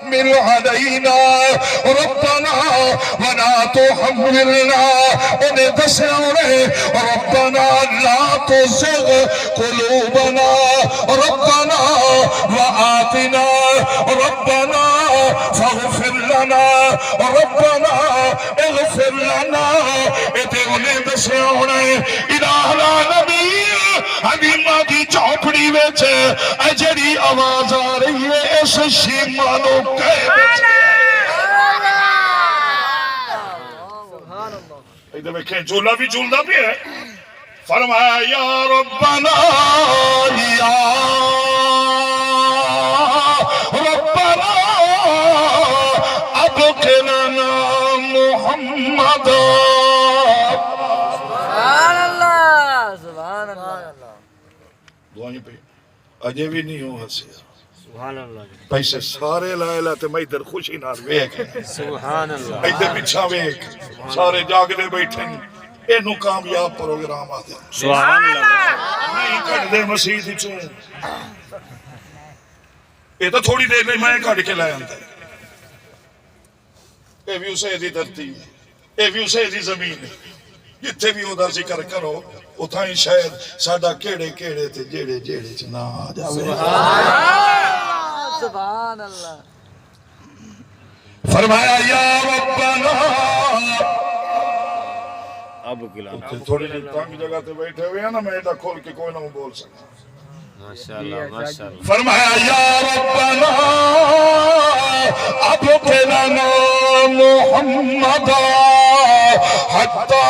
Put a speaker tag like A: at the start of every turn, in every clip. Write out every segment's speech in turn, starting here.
A: تحمل علينا ربنا ولا تحملنا انہیں دسیا ربنا لا تزغ قلوبنا ربنا وآتنا ربنا فاغفر لنا ربنا اغفر لنا اتے انہیں دسیا الہ نبی حلیمہ دی چوپڑی وچ اجڑی آواز آ رہی ہے اس شیما نو کہہ ادھر دیکھیں جھولا بھی جھولنا بھی ہے فرمایا یا ربنا یا ربنا ادخلنا محمد دعائیں پہ اجے بھی نہیں ہو ہسیا سبحان اللہ پیسے سارے لائے لاتے میں ادھر خوشی نال ویکھ سبحان اللہ ادھر پیچھا ویکھ سارے جاگدے بیٹھے اینو کامیاب پروگرام آتے سبحان اللہ نہیں کٹ دے مسیح چوں یہ تو تھوڑی دیر نہیں میں کٹ کے لائے اندر اے بھی اسے دی دھرتی اے بھی اسے دی زمین جتھے بھی وہ دا ذکر کرو اتھائیں شاید ساڈا کیڑے کیڑے تے جیڑے جیڑے چ نہ آ جاوے سبحان اللہ فرمایا یا ربنا اب کلام تھوڑی سی تنگ جگہ تے بیٹھے ہوئے ہیں نا میں ایڈا کھول کے کوئی نہ بول سکتا ماشاءاللہ ماشاءاللہ فرمایا یا ربنا اب کلنا محمد حتی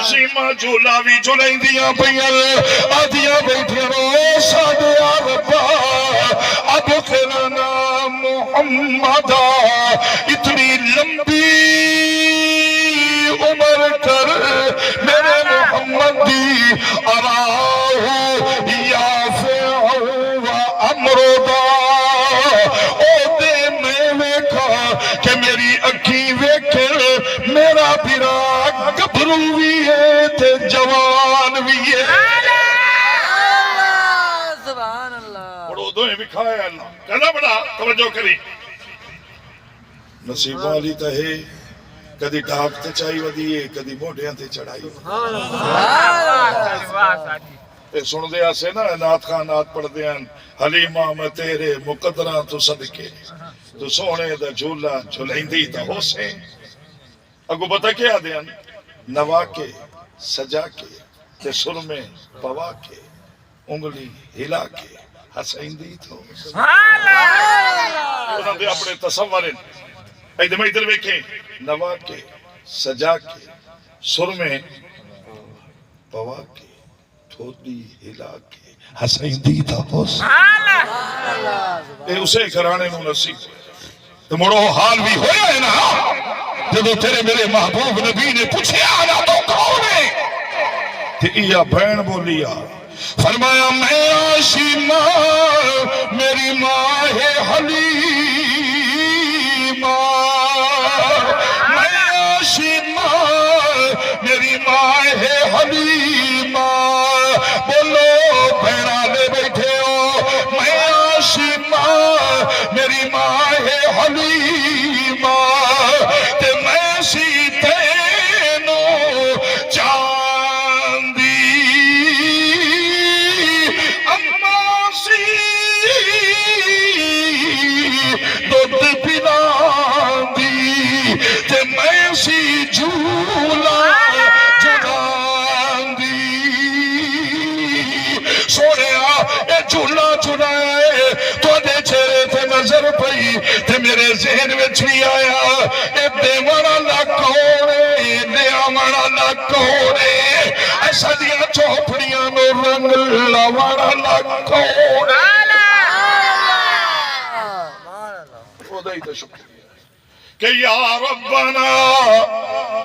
A: شیما جھولا بھی جھولیں دیاں پئیاں آدیاں بیٹھے رو ساڈے ربا ادخلنا محمد اتنی لمبی عمر کر میرے محمد دی اراہ یافع و امردا او دے میں ویکھا کہ میری اکھی ویکھے میرا پیرا گبرو بھی ہے تے جوان بھی ہے سبحان اللہ پڑھو دوئے بھی کھایا اللہ کہنا بڑا توجہ کری نصیب والی تا ہے کدی ٹاپ تے چاہی ودی ہے کدی موڑیاں تے چڑھائی اے سن دے آسے نا نات خان نات پڑھ دے ہیں حلیمہ میں تیرے مقدرہ تو صدقے تو سونے دا جھولا جھولیں دی تا ہو سے اگو بتا کیا دے ہیں نوا کے سجا کے تے سر میں پوا کے انگلی ہلا کے حسین دی تو انہوں نے اپنے تصورن ایدھے میں ادھر ویکھیں نوا کے سجا کے سر میں پوا کے تھوڑی ہلا کے حسین دی تا اے اسے کرانے نو نصیب تو مڑو حال بھی ہویا ہے نا جب تیرے میرے محبوب نبی نے پوچھے آنا تو کون ہے تو یہ بہن بولیا فرمایا میں آشیمہ میری ماں ہے حلیمہ میں آشیمہ میری ماں ہے حلیمہ بولو بہنہ لے بیٹھے ہو میں آشیمہ میری ماں ہے حلیمہ سیتینو چاندی اما سی دودھ پلاندی تے میں سی جھولا جھولاندی سونیا اے جھولا جھولائے تو دے چہرے تے نظر پئی تے میرے ذہن میں بھی آیا اے دیوانا لکھوڑے دیوانا لکھوڑے ایسا دیا چوپڑیاں نو رنگ لوانا لکھوڑے خدا ہی تو شکریہ کہ یا ربنا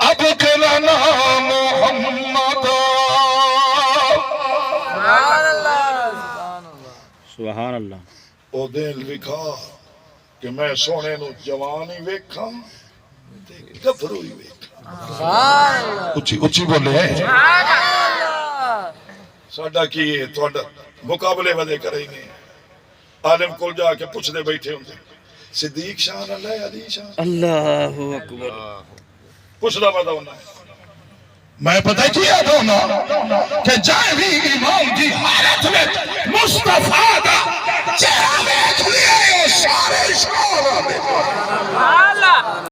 A: ادخلنا محمد سبحان اللہ او دل لکھا کہ میں سونے نو جوان ہی ویکھاں گبھرو ہی ویکھاں اچھی اچھی بولے ساڈا کی ہے تہاڈا مقابلے ودے کرے ہی نہیں عالم کول جا کے پوچھ دے بیٹھے ہوندے صدیق شان اللہ علی شان
B: اللہ اکبر
A: پوچھ دا پتا ہونا
C: میں پتہ کیا دونا کہ جائے بھی امام کی حالت میں مصطفیٰ